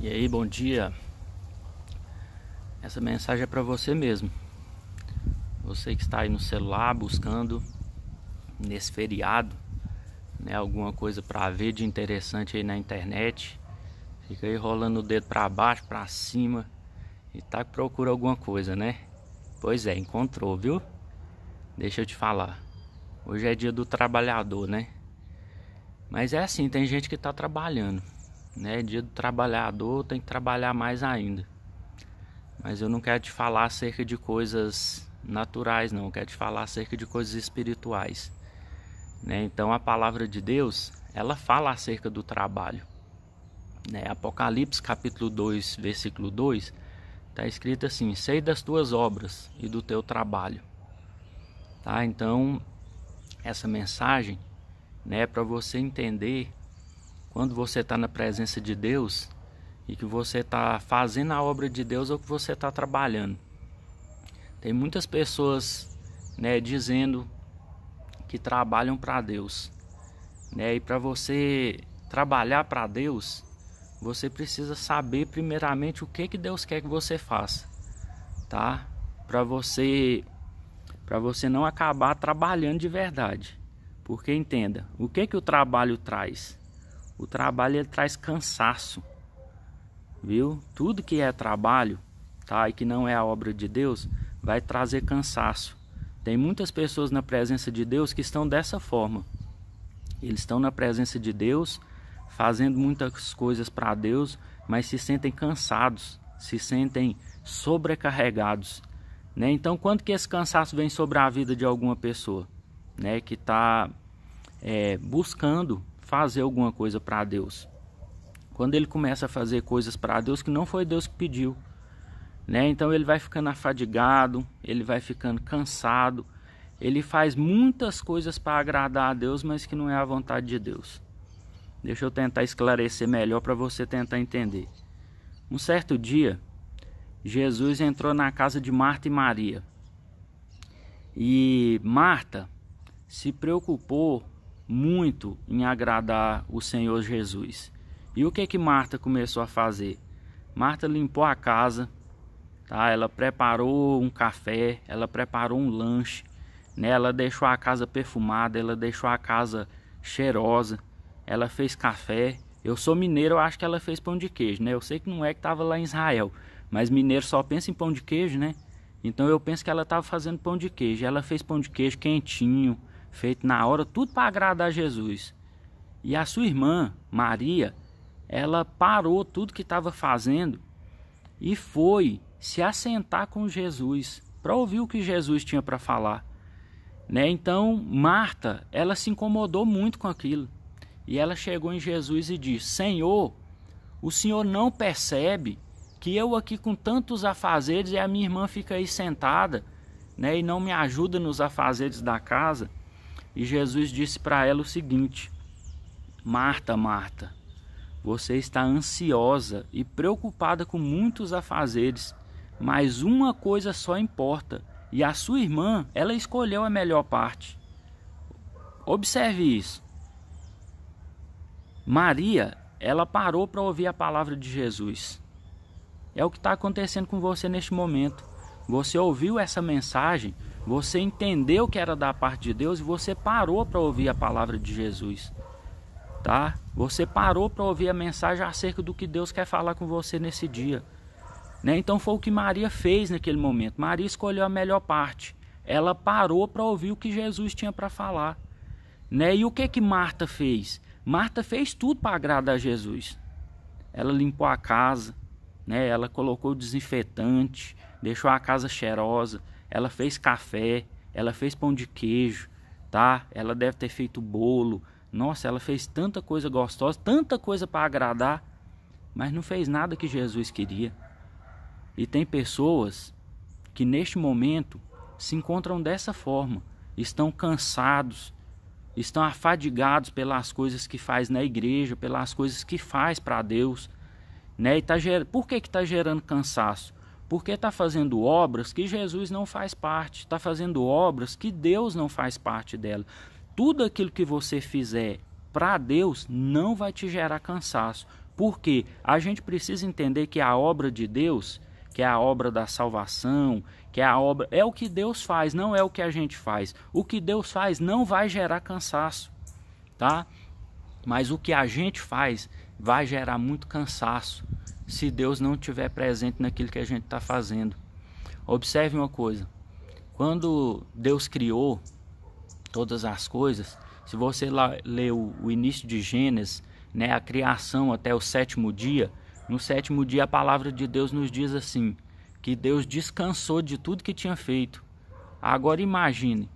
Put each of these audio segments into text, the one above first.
E aí, bom dia. Essa mensagem é para você mesmo. Você que está aí no celular buscando nesse feriado, né, alguma coisa para ver de interessante aí na internet. Fica aí rolando o dedo para baixo, para cima e tá que procura alguma coisa, né? Pois é, encontrou, viu? Deixa eu te falar. Hoje é dia do trabalhador, né? Mas é assim, tem gente que tá trabalhando, né? Dia do trabalhador, tem que trabalhar mais ainda. Mas eu não quero te falar acerca de coisas naturais, não. Eu quero te falar acerca de coisas espirituais, né? Então a palavra de Deus, ela fala acerca do trabalho, né? Apocalipse capítulo 2, versículo 2, está escrito assim: sei das tuas obras e do teu trabalho. Tá? Então essa mensagem, né, é para você entender quando você está na presença de Deus e que você está fazendo a obra de Deus ou que você está trabalhando. Tem muitas pessoas, né, dizendo que trabalham para Deus, né? E para você trabalhar para Deus, você precisa saber primeiramente o que Deus quer que você faça, tá? Para você não acabar trabalhando de verdade. Porque entenda, o que o trabalho traz? O trabalho ele traz cansaço, viu? Tudo que é trabalho, tá, e que não é a obra de Deus, vai trazer cansaço. Tem muitas pessoas na presença de Deus que estão dessa forma. Eles estão na presença de Deus, fazendo muitas coisas para Deus, mas se sentem cansados, se sentem sobrecarregados, né? Então, quando que esse cansaço vem sobre a vida de alguma pessoa, né, que está buscando fazer alguma coisa para Deus? Quando ele começa a fazer coisas para Deus que não foi Deus que pediu, né? Então ele vai ficando afadigado, ele vai ficando cansado, ele faz muitas coisas para agradar a Deus, mas que não é a vontade de Deus. Deixa eu tentar esclarecer melhor para você tentar entender. Um certo dia, Jesus entrou na casa de Marta e Maria. E Marta se preocupou muito em agradar o Senhor Jesus. E o que Marta começou a fazer? Marta limpou a casa, tá? Ela preparou um café, ela preparou um lanche, né? Ela deixou a casa perfumada, ela deixou a casa cheirosa, ela fez café. Eu sou mineiro, eu acho que ela fez pão de queijo, né? Eu sei que não é que estava lá em Israel, mas mineiro só pensa em pão de queijo, né? Então eu penso que ela estava fazendo pão de queijo. Ela fez pão de queijo quentinho, feito na hora, tudo para agradar a Jesus. E a sua irmã, Maria, ela parou tudo que estava fazendo e foi se assentar com Jesus para ouvir o que Jesus tinha para falar, né? Então Marta, ela se incomodou muito com aquilo e ela chegou em Jesus e disse: Senhor, o Senhor não percebe que eu aqui com tantos afazeres e a minha irmã fica aí sentada, né, e não me ajuda nos afazeres da casa? E Jesus disse para ela o seguinte: Marta, Marta, você está ansiosa e preocupada com muitos afazeres, mas uma coisa só importa, e a sua irmã, ela escolheu a melhor parte. Observe isso. Maria, ela parou para ouvir a palavra de Jesus. É o que está acontecendo com você neste momento. Você ouviu essa mensagem, você entendeu que era da parte de Deus e você parou para ouvir a palavra de Jesus, tá? Você parou para ouvir a mensagem acerca do que Deus quer falar com você nesse dia, né? Então foi o que Maria fez naquele momento. Maria escolheu a melhor parte. Ela parou para ouvir o que Jesus tinha para falar, né? E o que Marta fez? Marta fez tudo para agradar a Jesus. Ela limpou a casa, né? Ela colocou desinfetante, deixou a casa cheirosa, ela fez café, ela fez pão de queijo, tá? Ela deve ter feito bolo. Nossa, ela fez tanta coisa gostosa, tanta coisa para agradar, mas não fez nada que Jesus queria. E tem pessoas que neste momento se encontram dessa forma, estão cansados, estão afadigados pelas coisas que faz na igreja, pelas coisas que faz para Deus, né? E por que está gerando cansaço? Porque está fazendo obras que Jesus não faz parte, está fazendo obras que Deus não faz parte dela. Tudo aquilo que você fizer para Deus não vai te gerar cansaço, Porque a gente precisa entender que a obra de Deus, que é a obra da salvação, que é a obra, é o que Deus faz, não é o que a gente faz. O que Deus faz não vai gerar cansaço, tá? Mas o que a gente faz vai gerar muito cansaço se Deus não estiver presente naquilo que a gente está fazendo. Observe uma coisa, quando Deus criou todas as coisas, se você ler o início de Gênesis, né, a criação até o 7º dia, no 7º dia a palavra de Deus nos diz assim, que Deus descansou de tudo que tinha feito. Agora imagine,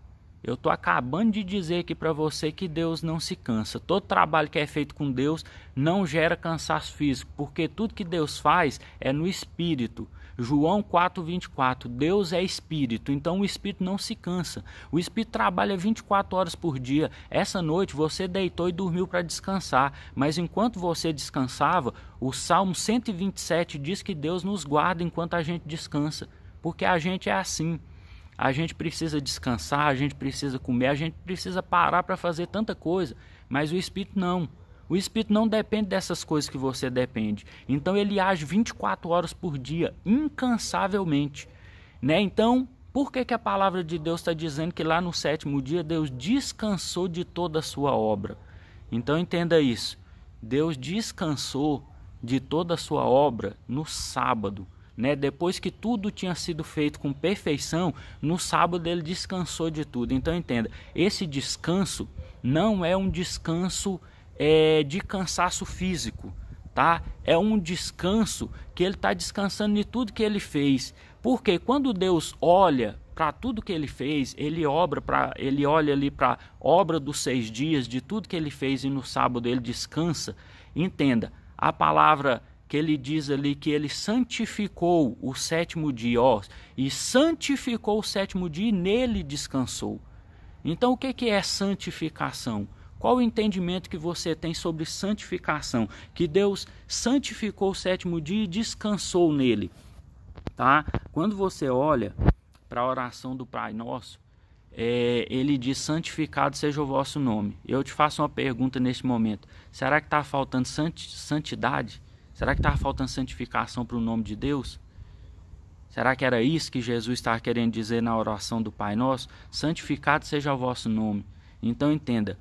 eu estou acabando de dizer aqui para você que Deus não se cansa. Todo trabalho que é feito com Deus não gera cansaço físico, porque tudo que Deus faz é no Espírito. João 4:24, Deus é Espírito, então o Espírito não se cansa. O Espírito trabalha 24 horas por dia. Essa noite você deitou e dormiu para descansar, mas enquanto você descansava, o Salmo 127 diz que Deus nos guarda enquanto a gente descansa, porque a gente é assim. A gente precisa descansar, a gente precisa comer, a gente precisa parar para fazer tanta coisa, mas o Espírito não. O Espírito não depende dessas coisas que você depende. Então ele age 24 horas por dia, incansavelmente, né? Então, por que a palavra de Deus está dizendo que lá no 7º dia Deus descansou de toda a sua obra? Então entenda isso. Deus descansou de toda a sua obra no sábado, né? Depois que tudo tinha sido feito com perfeição, no sábado ele descansou de tudo. Então entenda, esse descanso não é um descanso de cansaço físico, tá? É um descanso que ele está descansando de tudo que ele fez. Porque quando Deus olha para tudo que ele fez, ele olha ali para a obra dos 6 dias, de tudo que ele fez, e no sábado ele descansa. Entenda, a palavra que ele diz ali que ele santificou o 7º dia, e santificou o 7º dia e nele descansou. Então o que é santificação? Qual o entendimento que você tem sobre santificação? Que Deus santificou o 7º dia e descansou nele, tá? Quando você olha para a oração do Pai Nosso, ele diz: santificado seja o vosso nome. Eu te faço uma pergunta neste momento: será que está faltando santidade? Será que está faltando santificação para o nome de Deus? Será que era isso que Jesus estava querendo dizer na oração do Pai Nosso? Santificado seja o vosso nome. Então entenda,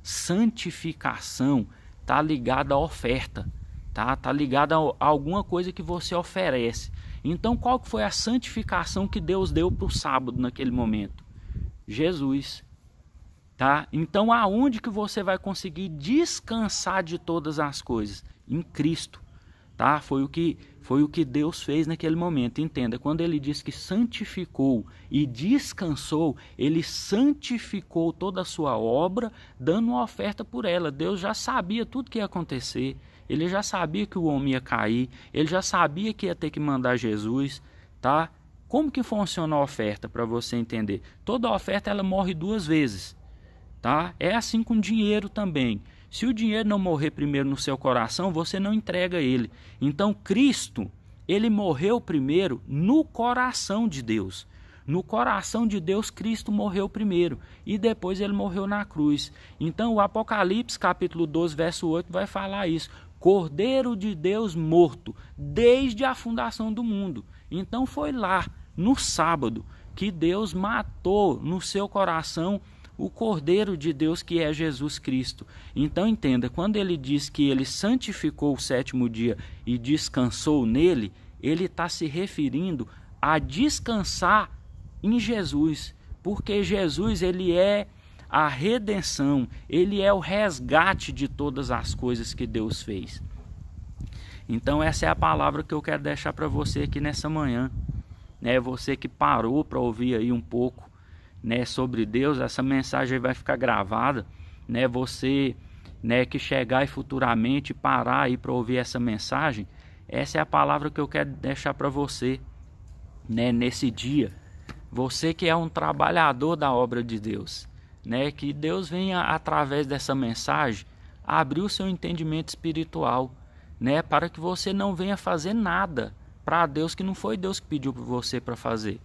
santificação está ligada à oferta, tá? Está ligada a alguma coisa que você oferece. Então qual que foi a santificação que Deus deu para o sábado naquele momento? Jesus, tá? Então aonde que você vai conseguir descansar de todas as coisas? Em Cristo, tá? Foi o que Deus fez naquele momento. Entenda, quando ele diz que santificou e descansou, ele santificou toda a sua obra, dando uma oferta por ela. Deus já sabia tudo que ia acontecer, ele já sabia que o homem ia cair, ele já sabia que ia ter que mandar Jesus, tá? Como que funciona a oferta, para você entender? Toda oferta ela morre 2 vezes, tá? É assim com dinheiro também. Se o dinheiro não morrer primeiro no seu coração, você não entrega ele. Então Cristo, ele morreu primeiro no coração de Deus. No coração de Deus, Cristo morreu primeiro e depois ele morreu na cruz. Então o Apocalipse capítulo 12, verso 8 vai falar isso. Cordeiro de Deus morto desde a fundação do mundo. Então foi lá, no sábado, que Deus matou no seu coração o Cordeiro de Deus, que é Jesus Cristo. Então entenda, quando ele diz que ele santificou o 7º dia e descansou nele, ele está se referindo a descansar em Jesus, porque Jesus ele é a redenção, ele é o resgate de todas as coisas que Deus fez. Então essa é a palavra que eu quero deixar para você aqui nessa manhã, né? Você que parou para ouvir aí um pouco, né, sobre Deus, essa mensagem vai ficar gravada, né? Você, né, que chegar e futuramente parar aí para ouvir essa mensagem, essa é a palavra que eu quero deixar para você, né, nesse dia. Você que é um trabalhador da obra de Deus, né, que Deus venha através dessa mensagem abrir o seu entendimento espiritual, né, para que você não venha fazer nada para Deus que não foi Deus que pediu para você para fazer.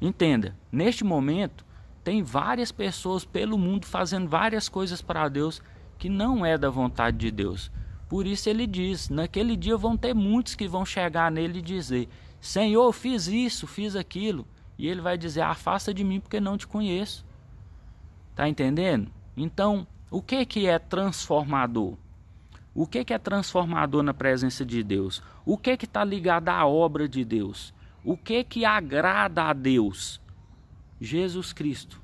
Entenda, neste momento tem várias pessoas pelo mundo fazendo várias coisas para Deus que não é da vontade de Deus. Por isso ele diz, naquele dia vão ter muitos que vão chegar nele e dizer: Senhor, fiz isso, fiz aquilo. E ele vai dizer: afasta de mim porque não te conheço. Tá entendendo? Então, o que é transformador? O que é transformador na presença de Deus? O que está ligado à obra de Deus? O que agrada a Deus? Jesus Cristo.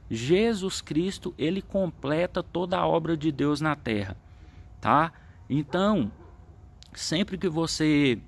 Jesus Cristo, ele completa toda a obra de Deus na terra, tá? Então, sempre que você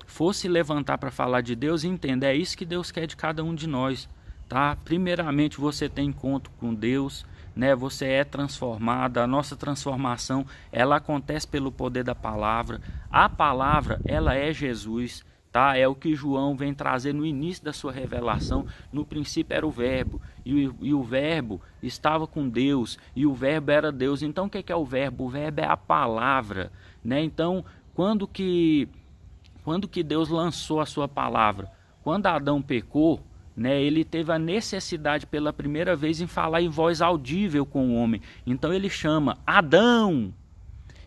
for se levantar para falar de Deus, entenda, é isso que Deus quer de cada um de nós, tá? Primeiramente, você tem encontro com Deus, né? Você é transformado. A nossa transformação, ela acontece pelo poder da palavra. A palavra, ela é Jesus, tá? É o que João vem trazer no início da sua revelação. No princípio era o verbo, e o verbo estava com Deus, e o verbo era Deus. Então o que é o verbo? O verbo é a palavra, né? Então quando que Deus lançou a sua palavra? Quando Adão pecou, né, ele teve a necessidade pela primeira vez em falar em voz audível com o homem. Então ele chama Adão.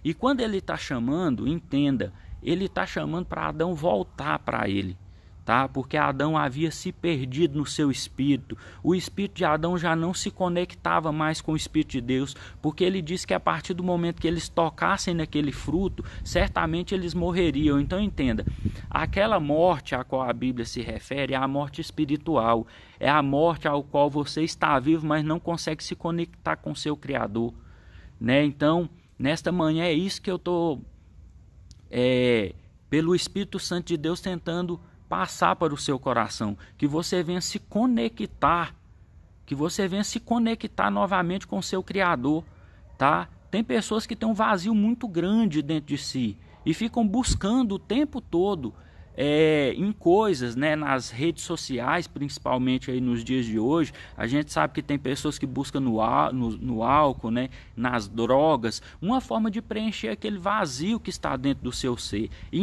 E quando ele está chamando, entenda, ele está chamando para Adão voltar para ele, tá? Porque Adão havia se perdido no seu espírito. O espírito de Adão já não se conectava mais com o espírito de Deus, porque ele disse que a partir do momento que eles tocassem naquele fruto, certamente eles morreriam. Então entenda, aquela morte a qual a Bíblia se refere é a morte espiritual, é a morte ao qual você está vivo, mas não consegue se conectar com seu Criador, né? Então, nesta manhã é isso que eu estou pelo Espírito Santo de Deus tentando passar para o seu coração, que você venha se conectar, novamente com o seu Criador, tá? Tem pessoas que têm um vazio muito grande dentro de si e ficam buscando o tempo todo em coisas, né, nas redes sociais, principalmente aí nos dias de hoje. A gente sabe que tem pessoas que buscam no álcool, né, nas drogas, uma forma de preencher aquele vazio que está dentro do seu ser. E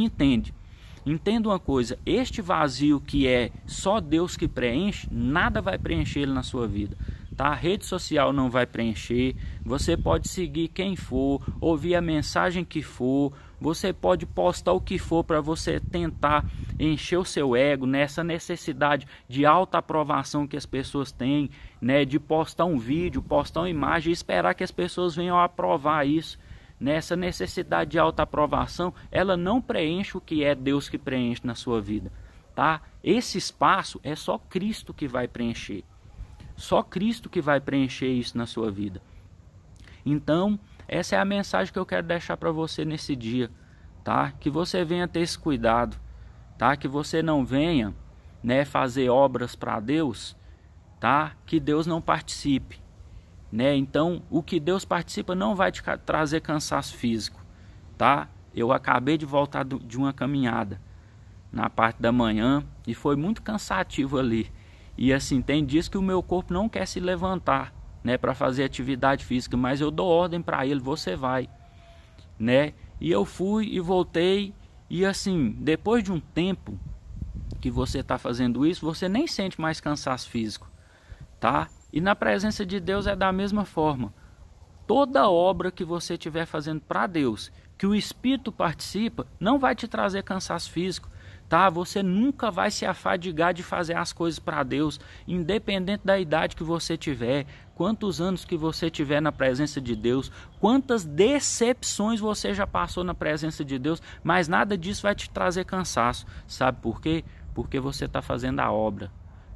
entenda uma coisa, este vazio que é só Deus que preenche, nada vai preencher ele na sua vida, tá? A rede social não vai preencher. Você pode seguir quem for, ouvir a mensagem que for, você pode postar o que for para você tentar encher o seu ego, nessa necessidade de alta aprovação que as pessoas têm, né? De postar um vídeo, postar uma imagem e esperar que as pessoas venham a aprovar isso. Nessa necessidade de alta aprovação, ela não preenche o que é Deus que preenche na sua vida, tá? Esse espaço é só Cristo que vai preencher. Só Cristo que vai preencher isso na sua vida. Então, essa é a mensagem que eu quero deixar para você nesse dia, tá? Que você venha ter esse cuidado, tá? Que você não venha, né, fazer obras para Deus, tá? Que Deus não participe, né? Então, o que Deus participa não vai te trazer cansaço físico, tá? Eu acabei de voltar de uma caminhada na parte da manhã e foi muito cansativo ali. E assim, tem dias que o meu corpo não quer se levantar, né, para fazer atividade física, mas eu dou ordem para ele: você vai, né? E eu fui e voltei, e assim, depois de um tempo que você está fazendo isso, você nem sente mais cansaço físico, tá? E na presença de Deus é da mesma forma. Toda obra que você estiver fazendo para Deus, que o Espírito participa, não vai te trazer cansaço físico, tá? Você nunca vai se afadigar de fazer as coisas para Deus, independente da idade que você tiver, quantos anos que você tiver na presença de Deus, quantas decepções você já passou na presença de Deus, mas nada disso vai te trazer cansaço. Sabe por quê? Porque você está fazendo a obra,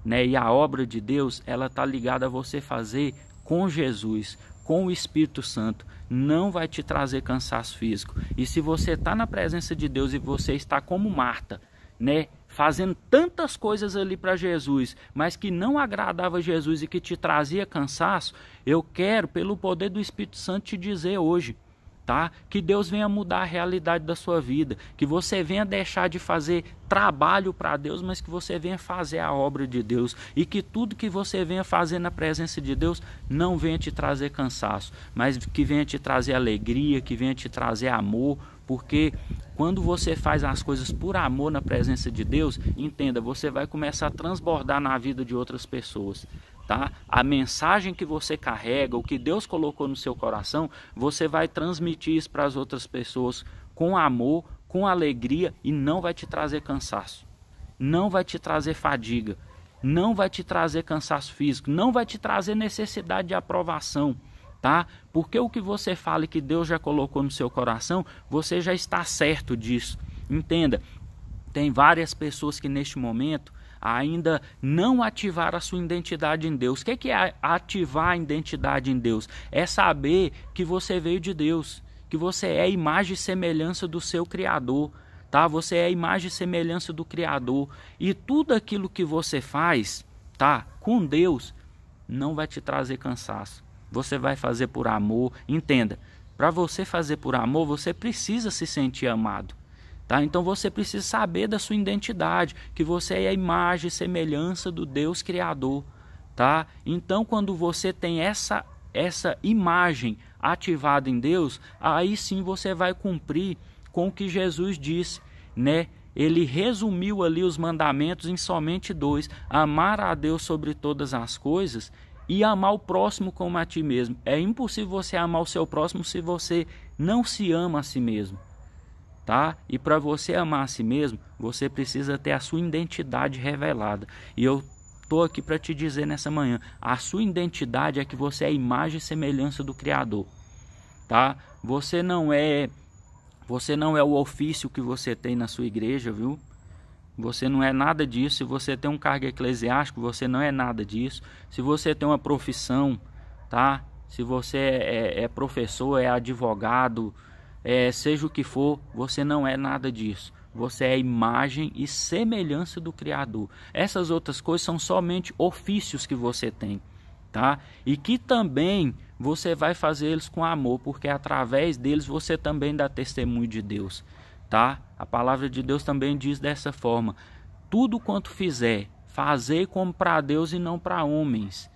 né? E a obra de Deus, ela está ligada a você fazer com Jesus, com o Espírito Santo. Não vai te trazer cansaço físico. E se você está na presença de Deus e você está como Marta, né, fazendo tantas coisas ali para Jesus, mas que não agradava a Jesus e que te trazia cansaço, eu quero, pelo poder do Espírito Santo, te dizer hoje, tá? Que Deus venha mudar a realidade da sua vida, que você venha deixar de fazer trabalho para Deus, mas que você venha fazer a obra de Deus, e que tudo que você venha fazer na presença de Deus não venha te trazer cansaço, mas que venha te trazer alegria, que venha te trazer amor, porque quando você faz as coisas por amor na presença de Deus, entenda, você vai começar a transbordar na vida de outras pessoas, tá? A mensagem que você carrega, o que Deus colocou no seu coração, você vai transmitir isso para as outras pessoas com amor, com alegria, e não vai te trazer cansaço, não vai te trazer fadiga, não vai te trazer cansaço físico, não vai te trazer necessidade de aprovação, tá? Porque o que você fala e que Deus já colocou no seu coração, você já está certo disso. Entenda, tem várias pessoas que neste momento ainda não ativaram a sua identidade em Deus. O que é ativar a identidade em Deus? É saber que você veio de Deus, que você é a imagem e semelhança do seu Criador, tá? Você é a imagem e semelhança do Criador, e tudo aquilo que você faz, tá, com Deus, não vai te trazer cansaço. Você vai fazer por amor. Entenda, para você fazer por amor, você precisa se sentir amado, tá? Então você precisa saber da sua identidade, que você é a imagem e semelhança do Deus Criador, tá? Então quando você tem essa imagem ativada em Deus, aí sim você vai cumprir com o que Jesus disse, né? Ele resumiu ali os mandamentos em somente 2: amar a Deus sobre todas as coisas e amar o próximo como a ti mesmo. É impossível você amar o seu próximo se você não se ama a si mesmo, tá? E para você amar a si mesmo, você precisa ter a sua identidade revelada. E eu estou aqui para te dizer nessa manhã, a sua identidade é que você é a imagem e semelhança do Criador, tá? Você não é o ofício que você tem na sua igreja, viu? Você não é nada disso. Se você tem um cargo eclesiástico, você não é nada disso. Se você tem uma profissão, tá? Se você é professor, é advogado, seja o que for, você não é nada disso. Você é a imagem e semelhança do Criador. Essas outras coisas são somente ofícios que você tem, tá? E que também você vai fazer eles com amor, porque através deles você também dá testemunho de Deus, tá? A palavra de Deus também diz dessa forma: tudo quanto fizer, fazei como para Deus e não para homens,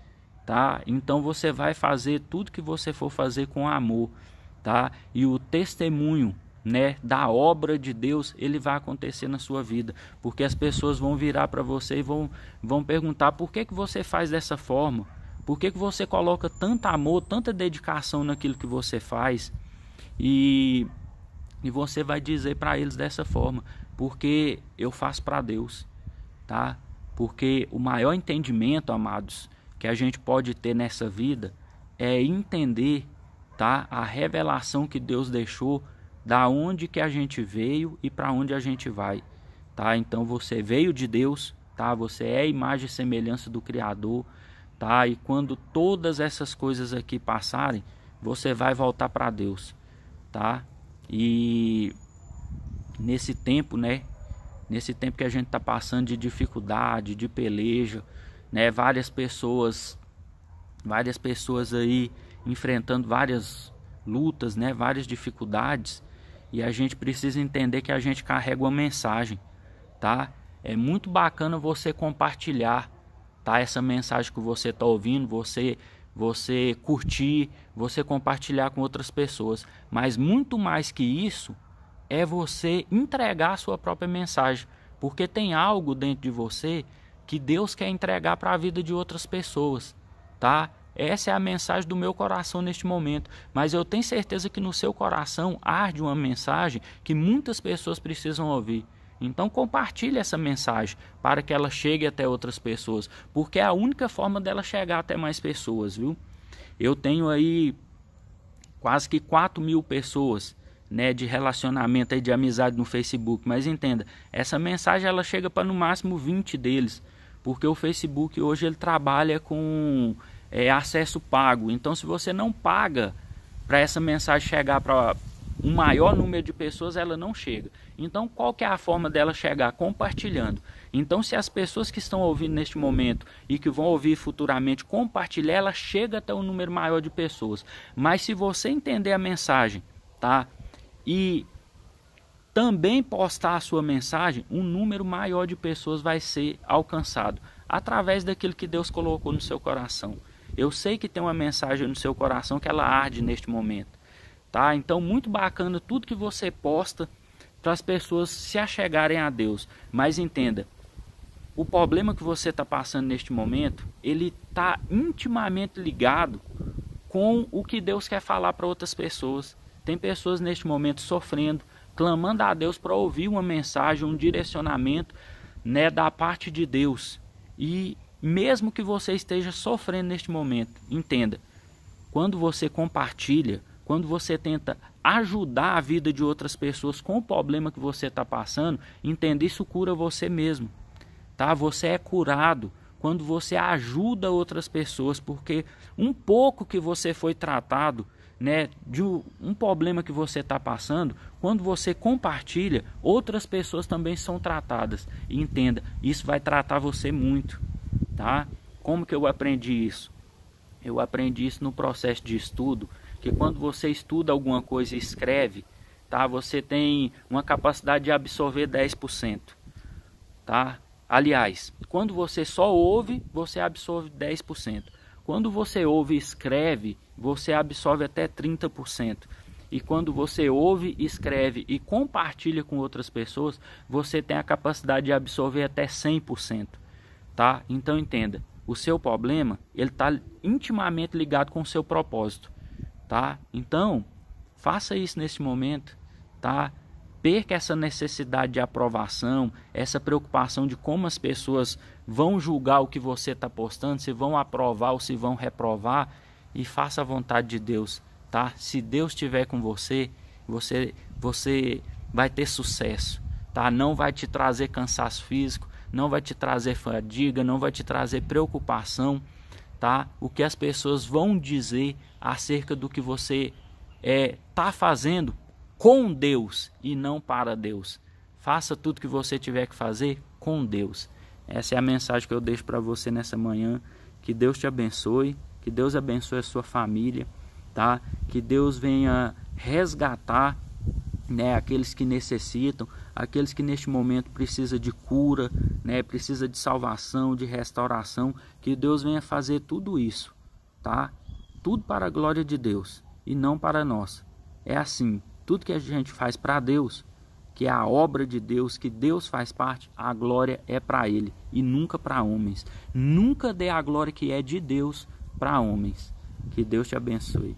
tá? Então você vai fazer tudo que você for fazer com amor, tá? E o testemunho, né, da obra de Deus, ele vai acontecer na sua vida, porque as pessoas vão virar para você e vão perguntar: por que você faz dessa forma? Por que você coloca tanto amor, tanta dedicação naquilo que você faz? E você vai dizer para eles dessa forma: porque eu faço para Deus, tá? Porque o maior entendimento, amados, que a gente pode ter nessa vida é entender, tá, a revelação que Deus deixou, da onde que a gente veio e para onde a gente vai, tá? Então você veio de Deus, tá? Você é a imagem e semelhança do Criador, tá? E quando todas essas coisas aqui passarem, você vai voltar para Deus, tá? E nesse tempo, né? Nesse tempo que a gente está passando de dificuldade, de peleja, né? Várias pessoas aí enfrentando várias lutas, né? Várias dificuldades, e a gente precisa entender que a gente carrega uma mensagem, tá? É muito bacana você compartilhar, tá? Essa mensagem que você está ouvindo, você curtir, você compartilhar com outras pessoas. Mas muito mais que isso, é você entregar a sua própria mensagem. Porque tem algo dentro de você que Deus quer entregar para a vida de outras pessoas, tá? Essa é a mensagem do meu coração neste momento. Mas eu tenho certeza que no seu coração arde uma mensagem que muitas pessoas precisam ouvir. Então compartilhe essa mensagem para que ela chegue até outras pessoas, porque é a única forma dela chegar até mais pessoas, viu? Eu tenho aí quase que 4.000 pessoas, né, de relacionamento aí, de amizade no Facebook, mas entenda, essa mensagem ela chega para no máximo 20 deles, porque o Facebook hoje ele trabalha com acesso pago. Então se você não paga para essa mensagem chegar para um maior número de pessoas, ela não chega. Então qual que é a forma dela chegar? Compartilhando. Então se as pessoas que estão ouvindo neste momento e que vão ouvir futuramente compartilhar, ela chega até um número maior de pessoas. Mas se você entender a mensagem, tá, e também postar a sua mensagem, um número maior de pessoas vai ser alcançado através daquilo que Deus colocou no seu coração. Eu sei que tem uma mensagem no seu coração que ela arde neste momento, tá? Então muito bacana tudo que você posta para as pessoas se achegarem a Deus. Mas entenda, o problema que você está passando neste momento, ele está intimamente ligado com o que Deus quer falar para outras pessoas. Tem pessoas neste momento sofrendo, clamando a Deus para ouvir uma mensagem, um direcionamento, né, da parte de Deus. E mesmo que você esteja sofrendo neste momento, entenda, quando você compartilha, quando você tenta ajudar a vida de outras pessoas com o problema que você está passando, entenda, isso cura você mesmo, tá? Você é curado quando você ajuda outras pessoas, porque um pouco que você foi tratado, né, de um problema que você está passando, quando você compartilha, outras pessoas também são tratadas. E entenda, isso vai tratar você muito, tá? Como que eu aprendi isso? Eu aprendi isso no processo de estudo, que quando você estuda alguma coisa e escreve, tá, você tem uma capacidade de absorver 10%, tá? Aliás, quando você só ouve, você absorve 10%. Quando você ouve e escreve, você absorve até 30%. E quando você ouve, escreve e compartilha com outras pessoas, você tem a capacidade de absorver até 100%. Tá? Então entenda, o seu problema ele está intimamente ligado com o seu propósito. Tá? Então, faça isso nesse momento. Tá? Perca essa necessidade de aprovação, essa preocupação de como as pessoas vão julgar o que você está postando, se vão aprovar ou se vão reprovar, e faça a vontade de Deus, tá? Se Deus estiver com você, você vai ter sucesso, tá? Não vai te trazer cansaço físico, não vai te trazer fadiga, não vai te trazer preocupação, tá? O que as pessoas vão dizer acerca do que você está fazendo com Deus e não para Deus. Faça tudo que você tiver que fazer com Deus. Essa é a mensagem que eu deixo para você nessa manhã. Que Deus te abençoe, que Deus abençoe a sua família, tá? Que Deus venha resgatar, né, aqueles que necessitam, aqueles que neste momento precisam de cura, né, precisa de salvação, de restauração. Que Deus venha fazer tudo isso, tá? Tudo para a glória de Deus e não para nós. É assim. Tudo que a gente faz para Deus, que é a obra de Deus, que Deus faz parte, a glória é para Ele e nunca para homens. Nunca dê a glória que é de Deus para homens. Que Deus te abençoe.